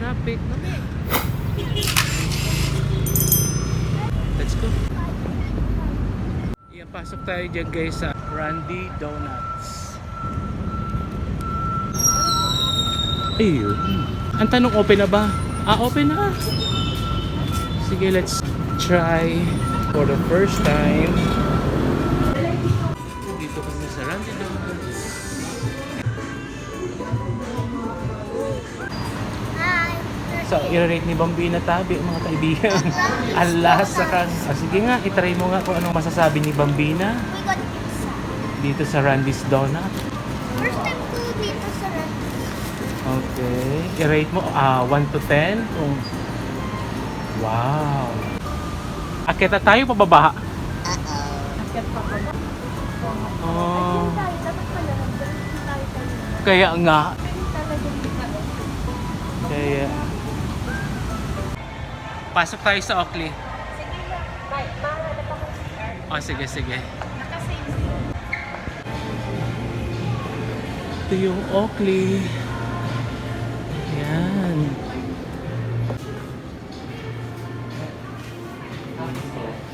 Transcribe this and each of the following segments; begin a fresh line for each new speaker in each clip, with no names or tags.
traffic. Let's go. Yan, pasok tayo dyan guys sa Randy Donuts. Ayun. Ang tanong, open na ba? Open na. Sige, let's try for the first time. Dito kami sa Randy Donuts. So, i-rate ni Bambina Tabi, mga kaibigan. Alas sa kan. Sige nga, itry mo nga kung anong masasabi ni Bambina
We got pizza.
dito sa Randy's Donut.
First time ko dito sa Randy's.
Okay. I-rate mo 1 to 10. Wow. Akita tayo pababa.
Akit pa ba?
Oh.
Dapat pala tayo.
Kaya nga. Kaya. Pasok tayo sa Oakley.
Sige na. Mahanap ako CR.
Sige, sige.
Nakasave.
Ito yung Oakley. Yan.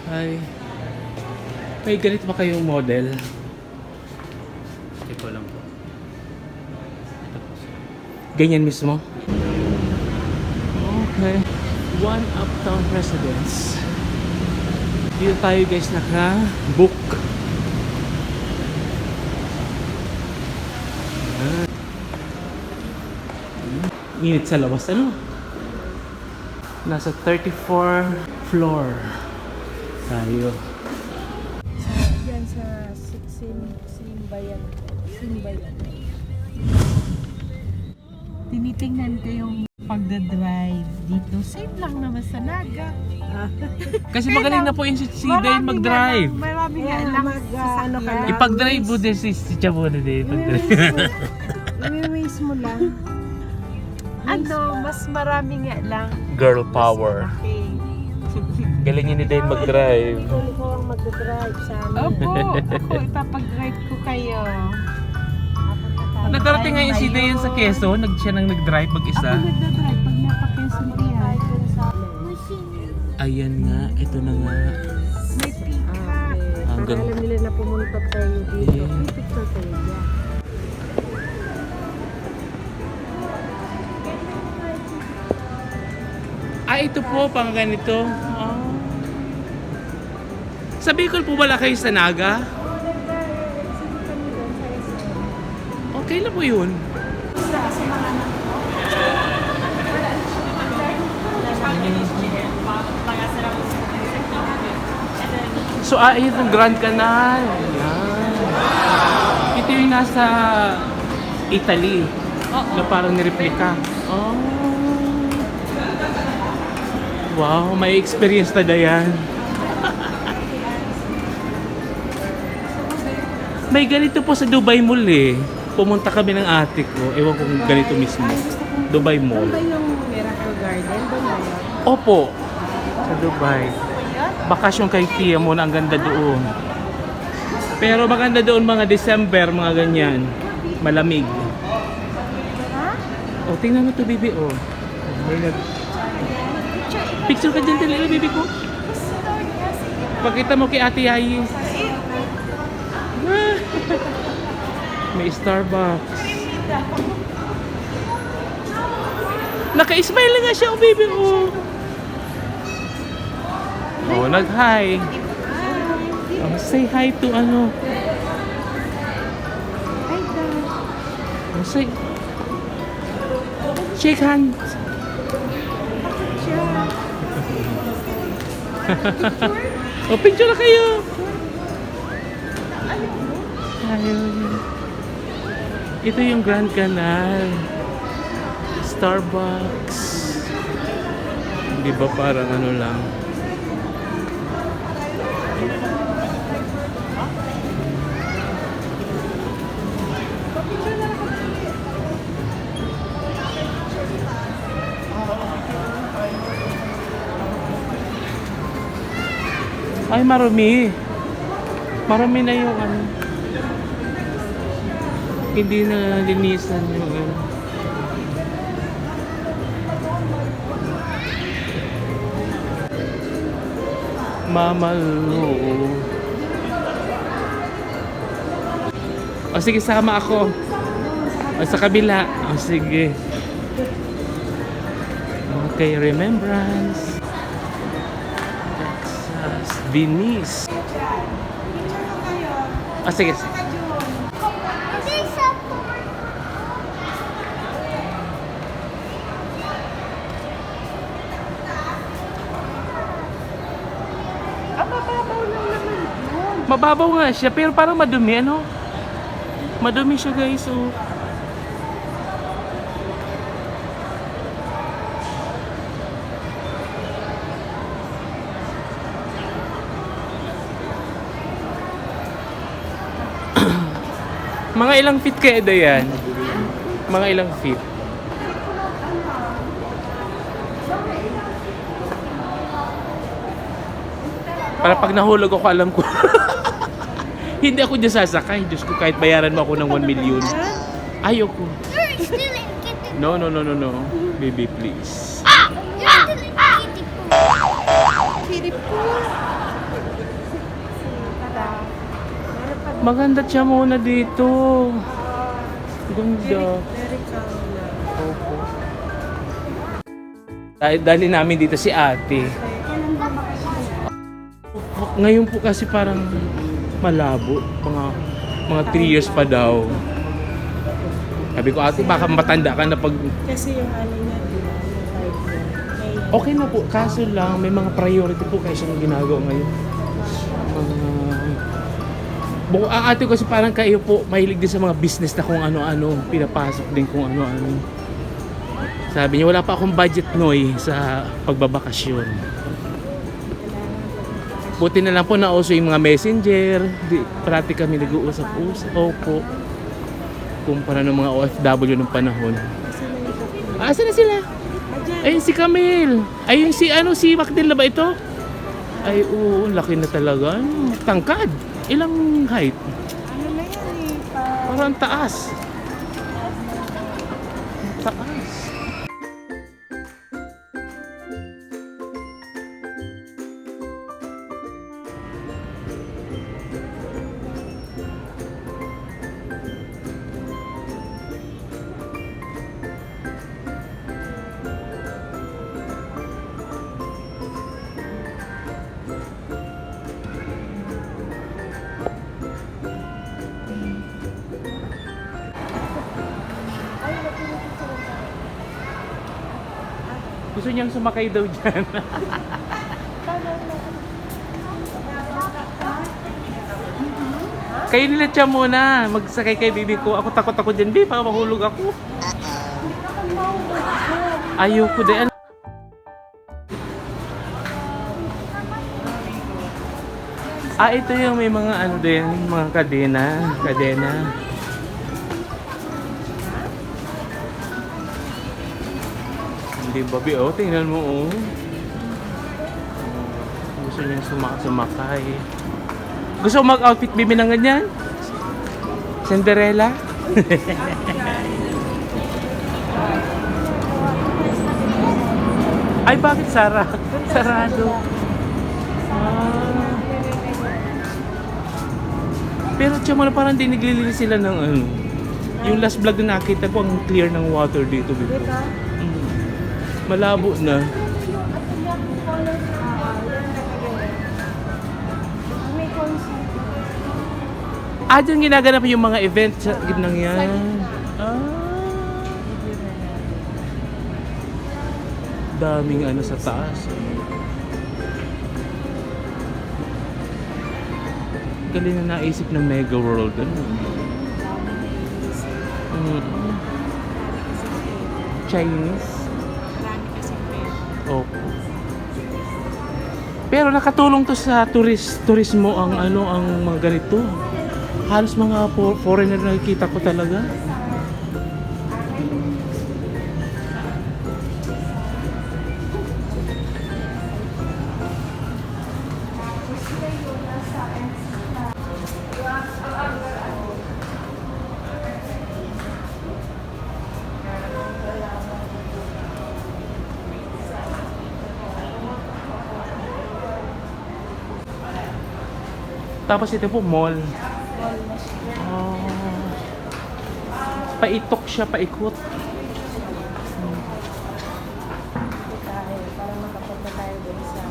Ay. May ganito ba kayong model? Ito lang po. Ganyan mismo? Okay. One Uptown Residence. Dito tayo guys naka-book. Init sa labas. Ano? Nasa 34th floor tayo.
Yan sa Simbayan. Tinitingnan ko yung pagdadrive dito. Same lang naman sa Naga.
Kasi magaling na po yung si Dane mag-drive.
Marami nga lang sasakyan.
Ipag-drive mo din si Chabo na din.
I-waste mo lang. Mas marami nga lang.
Girl power.
Okay.
Galing niya ni Dane mag-drive.
Ikaw ang mag-drive sa amin. Opo, ako ipapag-drive ko kayo.
Nagkarating nga yung si Dane sa Quezon. Siya nang nag-drive mag-isa.
Ako nagdadrive pag napaka-Quezon Ria.
Ayan nga, ito na nga.
May pika.
Hanggang...
Para alam nila na pumunta tayo dito.
Yeah.
May picture tayo dyan.
Ito po, pang ganito. Sa Bicol po wala kayo sa Naga? Okay na po yun. So, ayun yung Grand Canal. Yan. Ito yung nasa Italy. Na parang nireplika. Oh. Wow, may experience na yan. May ganito po sa Dubai Mall eh. Pumunta kami ng ate ko. Ewan kung ganito mismo. Dubai Mall.
Ano ba yung Miracle Garden? Doon ba yun?
Opo. Sa Dubai. Bakasyon kay Tia mo na ang ganda doon. Pero maganda doon mga December, mga ganyan. Malamig. O, tingnan mo to, baby. O. May picture ka dyan, dali, baby ko. Pakita mo kay Ate Yayi. May Starbucks. Naka-smile nga siya, baby. Nag-hi. Say hi to ano.
Hi, Dad.
Say. Shake hands. Picture na kayo. Ayun. Ito yung Grand Canal. Starbucks. Di ba parang ano lang. Ay, marami. Marami na yung ano. Hindi na linisan yung ano. Mama Lou. O sige, sama ako. O sa kabila. O sige. Okay, remembrance. Texas, Venice. O sige. Mababaw nga siya, pero parang madumi, ano? Madumi siya, guys, oh. Mga ilang feet kaya yan? Mga ilang feet? Para pag nahulog ako, alam ko. Hindi ako dyan sasakay. Diyos ko, kahit bayaran mo ako ng 1 million. Ayoko.
You're still in kitty.
No. Baby, please.
You're still in kitty pool.
Kitty pool.
Maganda siya muna dito. Ganda.
Very calm na.
Opo. Dali namin dito si ate. Ngayon po kasi parang malabo. Mga 3 years pa daw. Sabi ko, ate, baka matanda ka na pag...
Kasi yung ano niya, di ba? Yung vibe niya.
Okay na po, kaso lang, may mga priority po kayo siyang ginagawa ngayon. Ang ate ko kasi parang kayo po, mahilig din sa mga business na kung ano-ano, pinapasok din kung ano-ano. Sabi niya, wala pa akong budget, Noy, sa pagbabakasyon. Buti na lang po nauso yung mga messenger, parati kami nag-uusap-usap. Opo. Kumpara ng mga OFW ng panahon. Asa na sila? Ayun si Camille. Ayun si Macdel na ba ito? Ay oo, laki na talaga. Tangkad. Ilang height?
Ano na yan eh?
Parang taas. Taas. Gusto niyang sumakay daw dyan. Kayo nila siya muna. Magsakay kay bibi ko. Ako takot ako dyan. Di, baka mahulog ako. Ayoko din. Ito yung may mga ano din. Mga kadena. Hindi babi, oh, tingnan mo, oh. Gusto niya sumakay. Gusto mo mag-outfit bibi ng ganyan? Cinderella? Ay, bakit sarado? Pero tiyan mo na parang diniglilinis sila ng ano. Yung last vlog na nakita ko, ang clear ng water dito, bibi. Malabo na. Diyan ginaganap yung mga event sa gitnang yan. Daming ano sa taas. Galing na naisip ng Mega World. Chinese. Opo. Pero nakatulong to sa turismo ang mga ganito. Halos mga foreigner na nakikita ko talaga. Tapos ito po, mall.
Mall na siya.
Oh. Paitok siya, paikot.
Dito tayo, para makapunta tayo dun sa...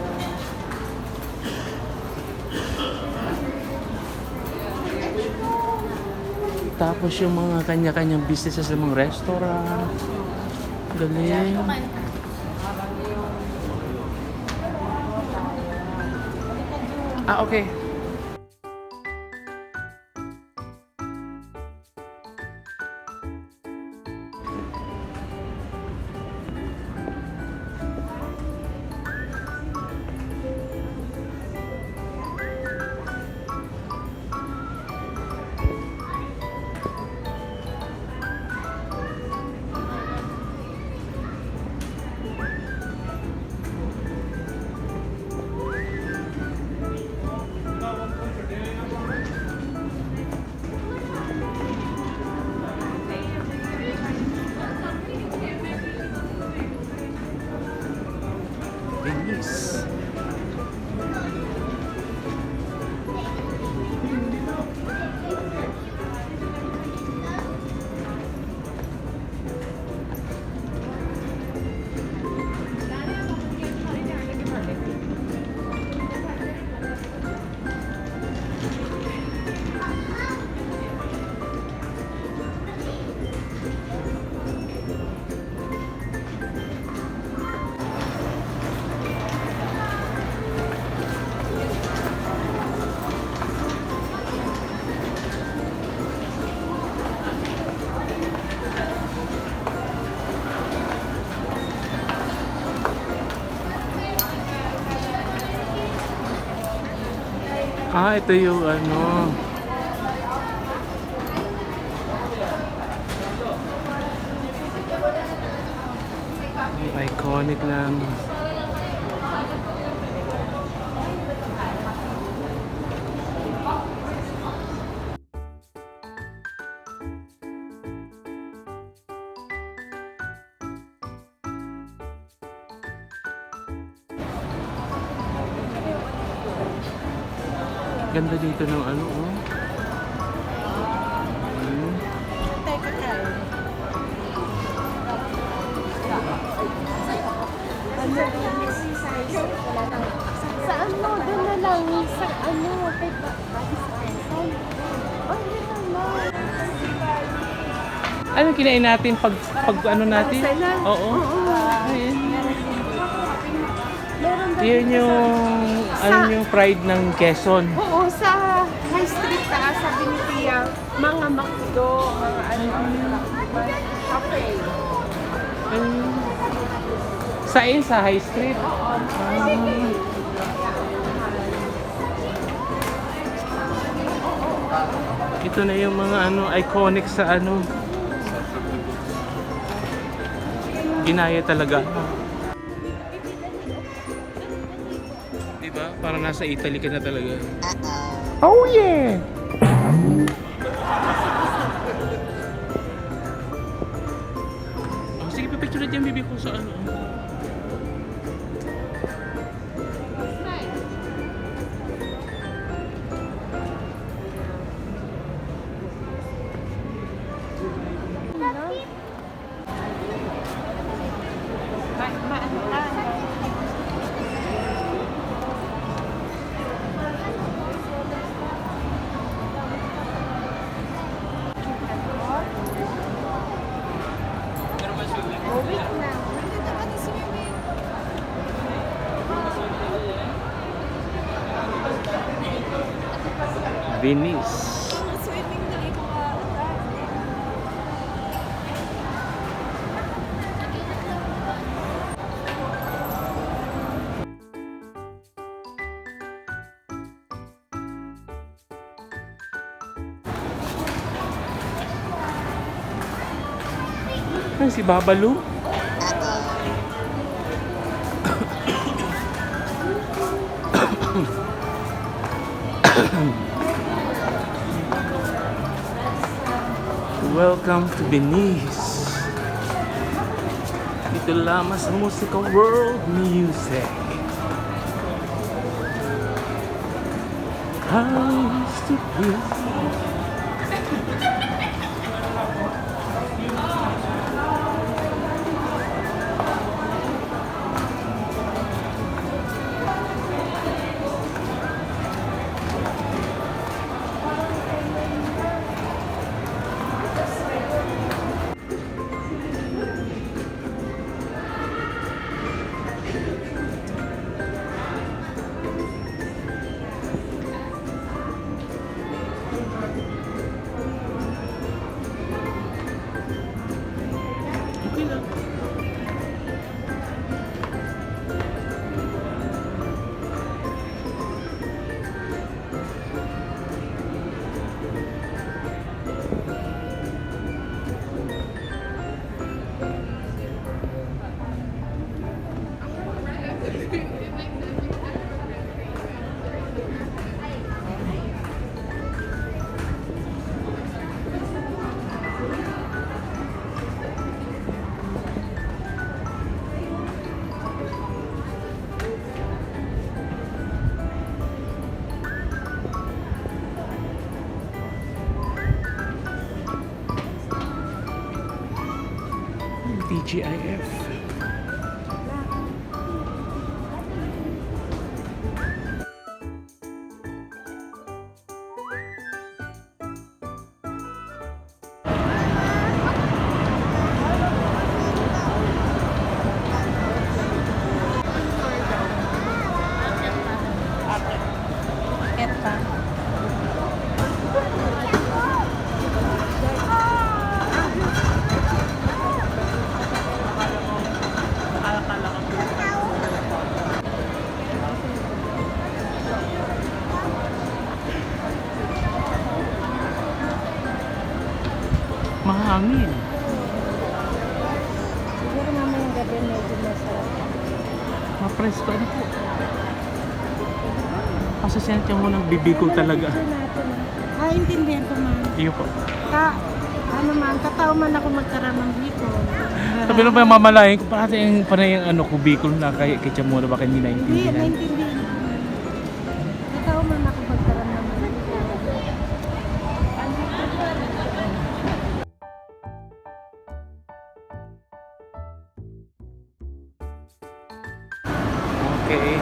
Tapos yung mga kanya-kanyang businesses ng mga restaurant. Galing. Ah, okay. Venice. Ah, ito yung ano. Iconic lang. Ganda dito ng ano, oh.
Tayo kakain. Sa ano, doon na lang. Sa ano, kay
Ano kinain natin pag ano natin?
Sila?
Oo. Ayan.
Meron ba
Yun
dito
yung ano yung pride ng Quezon.
Oo, sa High Street sa Binitia, mga McDo, mga cafe.
Ayun. Saan? Sa High Street? Ito na yung mga ano iconic sa ano. Ginaya talaga. Diba? Parang nasa Italy ka na talaga. Oh yeah! Oh, sige, pipicture na dyan, bibi ko sa ano. Venice. Ay, si Babalu. Welcome to Venice. Ito lamang sa musika world music. I used to kiss. Okay lang. TGIF.
Eta.
Mahangin.
Siguro mamayang gabi medyo masarap.
Mapresko na po. Kasi siya mo nagbibigol talaga.
Intindihan ko man.
Iyo po.
Ano man, katao man ako magkaroon ng biko.
Sabi na ba yung mamalayan ko, parang yung panay yung ano ko, bicol na kay Chamora, baka hindi
Hindi,
naintindihan.
naintindihan ko man. Katao man ako magkaroon ng biko.
Okay.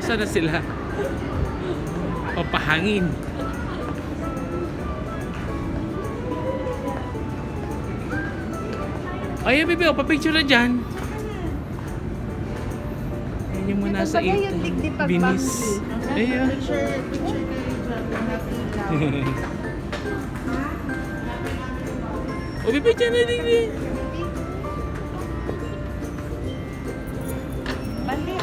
Saan na sila? Papahangin. Ay, bebe, pa-picture na dyan. Ayan yung muna sa
Ito ba yung tigdi
binis.
pagbanggi?
Ayan.
Picture kayo dyan.
O, bebe, dyan na din eh.
Bali,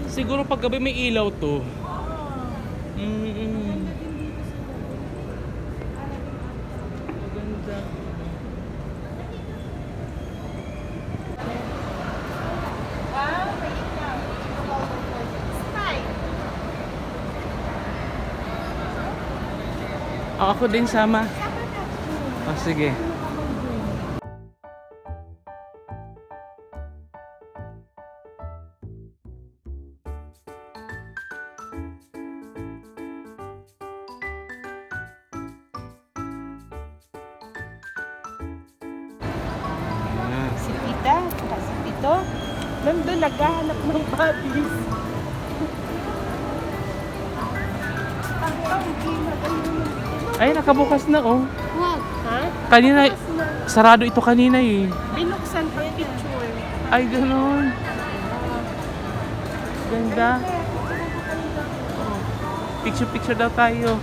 Siguro pag gabi may ilaw to. Maganda. Ako din sama. Oh, sige.
si Tita, si Tito, nandun naghahanap ng puppies.
Ay, nakabukas na oh.
Wow.
Kanina, sarado ito kanina eh.
Binuksan pag picture.
Ay, ganon. Ganda. Oh, picture-picture daw tayo.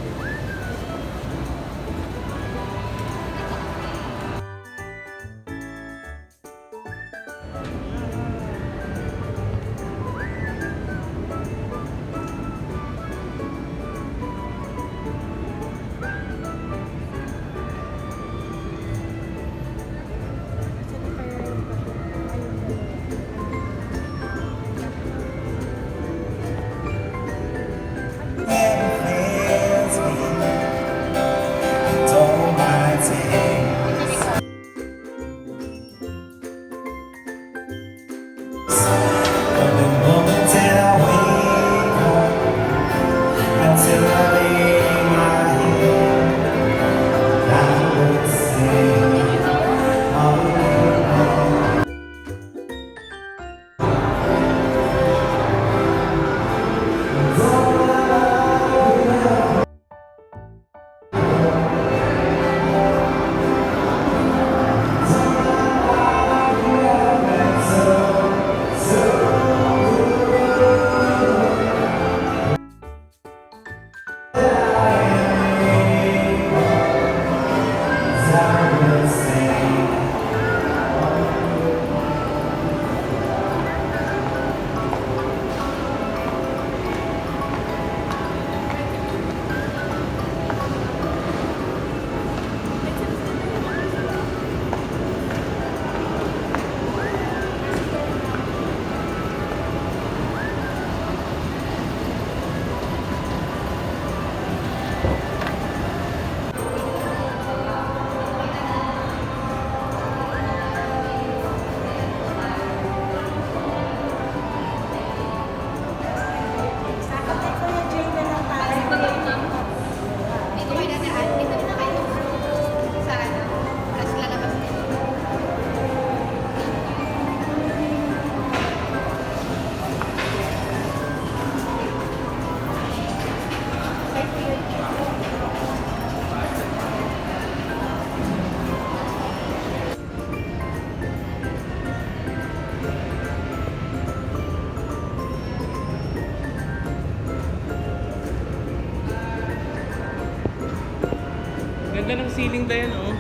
Ganda ng ceiling na yan, oh.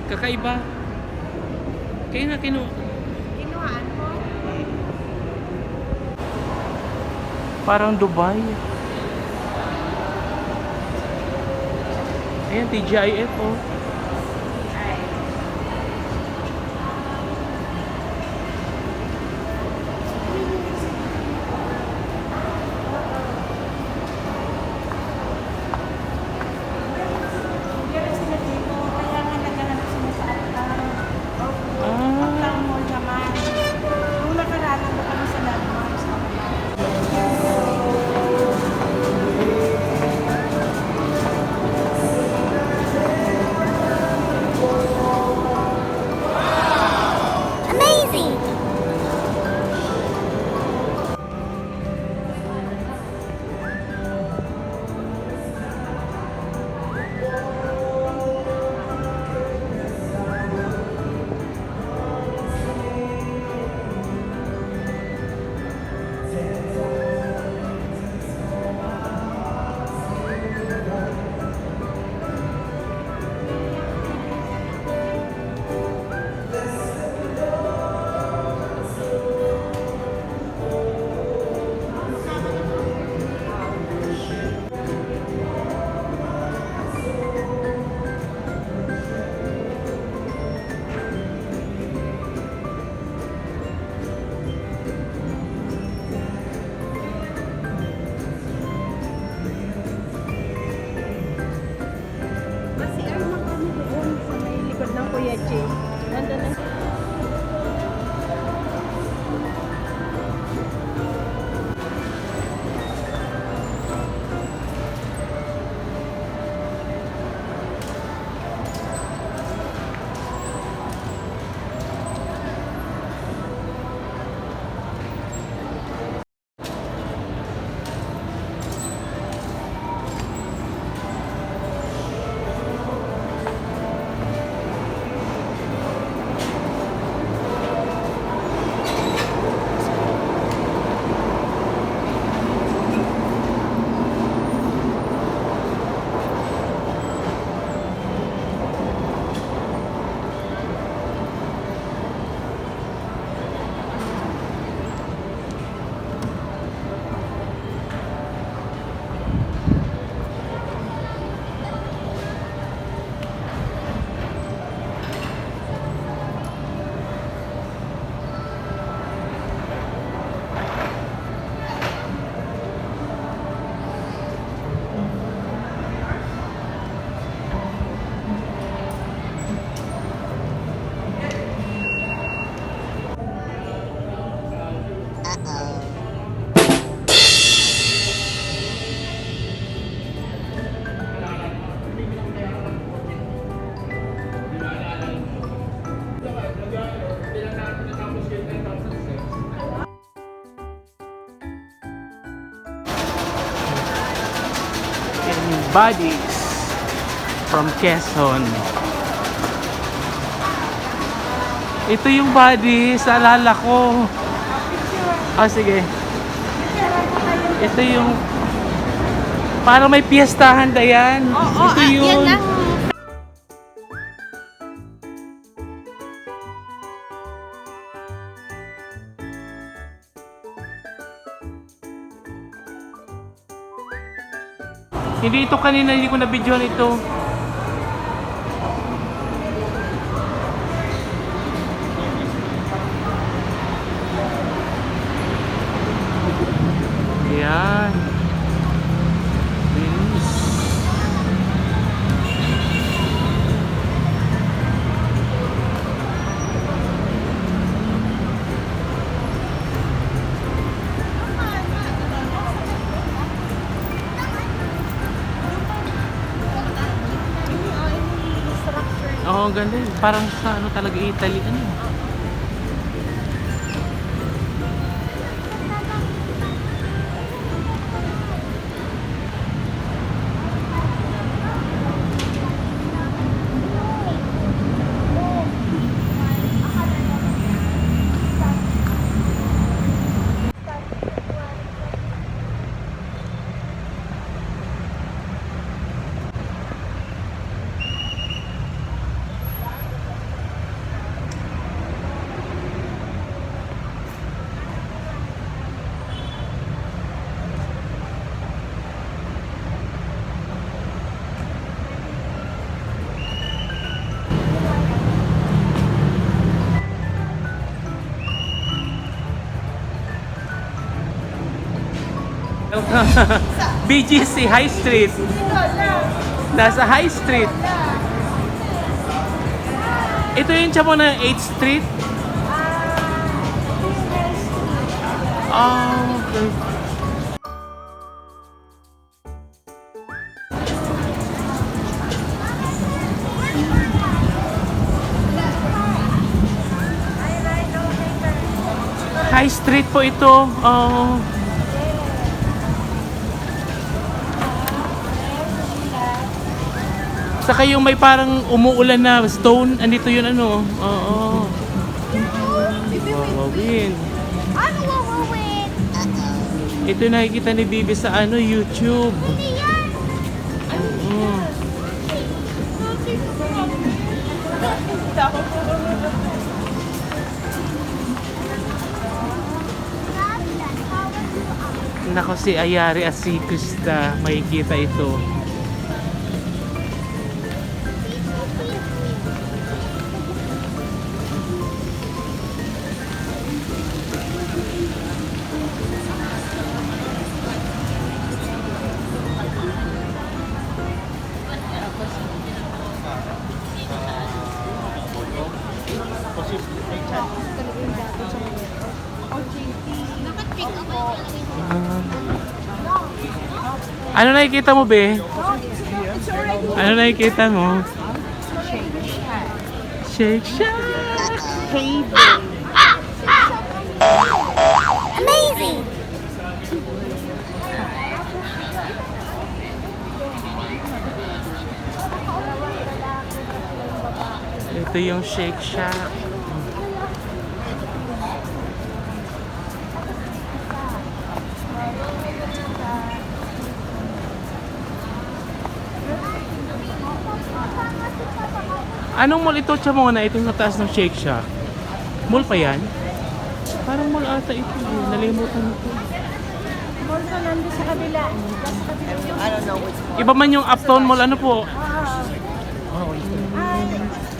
Kakaiba. Kaya na
Kinuhaan mo?
parang Dubai. Ayan, TGIF, oh.
Amazing!
Kasi ano kami doon sa may likod ng Kuya Jay. Nandun na siya.
Buddies from Quezon. Ito yung Buddies, alala ko. Ah, sige. Ito yung para may piyestahan, Dayan. Ito yun.
yan ang
Hindi ito kanina, hindi ko na-videoan ito. Ayan. Bilis. Oo, ang ganda yun. Parang sa ano talaga Italy. Ano? BGC High Street. Nasa High Street. Ito yung tsamo na 8th Street. Oh, okay. High Street po ito. Oh. Saka yung may parang umuulan na stone, andito yun ano. Oo. Wawawin.
Ano wawawin?
Ito yung nakikita ni Bibi sa ano, YouTube.
Hindi yan.
Oo. Nako, si Ayari at si Krista, makikita ito.
Bakit pick up?
Ano nakikita mo, Be? Ano nakikita mo? Shake Shack!
Amazing!
Ito yung Shake Shack. Anong mall ito, Chamona? Itong nataas ng Shake Shack. Mall pa yan? Parang mall ata ito. Nalimutan ko.
mall na nandun sa kabila. I don't know which mall.
Iba man yung Uptown Mall. Ano po?
Ay,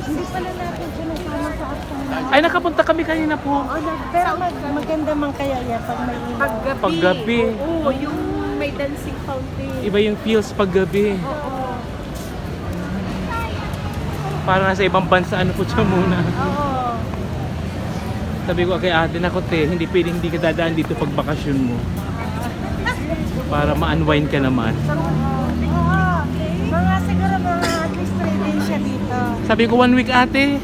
hindi pala natin siya nasama sa afternoon.
Ay, nakapunta kami kanina po.
Pero maganda man kaya yan pag may ilaw.
Paggabi.
Oo, yung may dancing fountain.
Iba yung feels paggabi.
Oo.
Parang nasa ibang bansa. Ano po, Chamona?
Oo.
Sabi ko kay ate, nako te, hindi pwedeng hindi ka dadaan dito pag bakasyon mo. Para ma-unwind ka naman.
Oo. Mga siguro mga at least 3 days siya dito.
Sabi ko 1 week ate.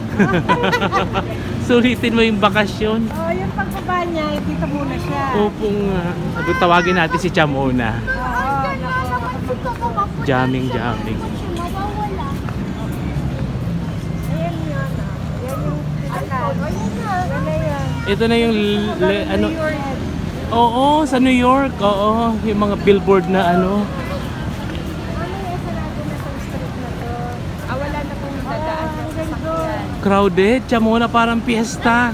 Sulitin mo yung bakasyon.
Oo, yung pagbaba niya, dito muna siya.
Opo nga. Sabi, tawagin natin si Chamona.
Oo, naku.
jamming.
Mawawala. Ayan yan. Yan yung pinaka. Yan na yan.
Ito na yung ano.
New York.
Oo, sa New York. Oo, yung mga billboard na ano.
Ano yung sarado na sa street na to?
Wala na pong dadaan
Ang
ng
ganda.
sasakyan.
Crowded. Chamona parang piyesta.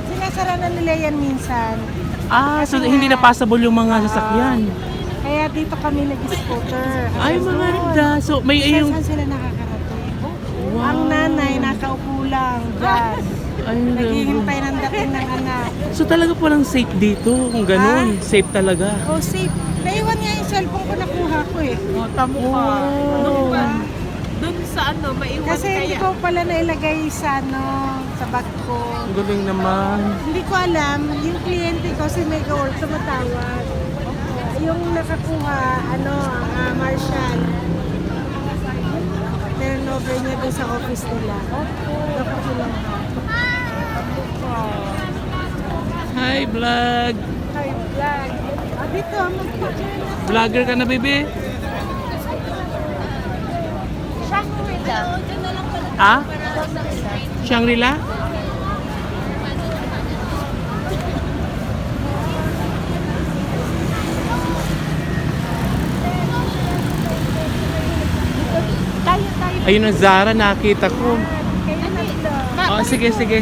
Sinasara na nila yan minsan.
Ah, so hindi na passable yung mga sasakyan.
Kaya dito kami nag-scooter.
Ay, maganda. So may
Saan
yung...
saan sila nakakarating?
Wow.
Ang nanay nakaupo lang dyan.
Ay,
Naghihintay ng dating ng anak.
so talaga palang safe dito. Kung ganun. Safe talaga.
Oh, safe. Naiwan nga yung cellphone ko, nakuha ko eh.
Tamo ka.
Wow.
Doon pa. Doon sa ano, maiwan
Kasi hindi
kaya.
ko pala nailagay sa sa bag ko.
Ang galing naman.
Hindi ko alam, yung kliyente ko si Mega World tumatawag. Yung nakakuha, Marshall. Turnover niya doon sa office nila. Doon ko kinuha.
Hi, vlog.
Hi, vlog. Dito, mag-picture na.
Vlogger ka na, baby?
Shangri-La.
Ah? Shangri-La?
Tayo.
Ayun ang Zara, nakita ko.
Kayo na dito.
Oh, sige.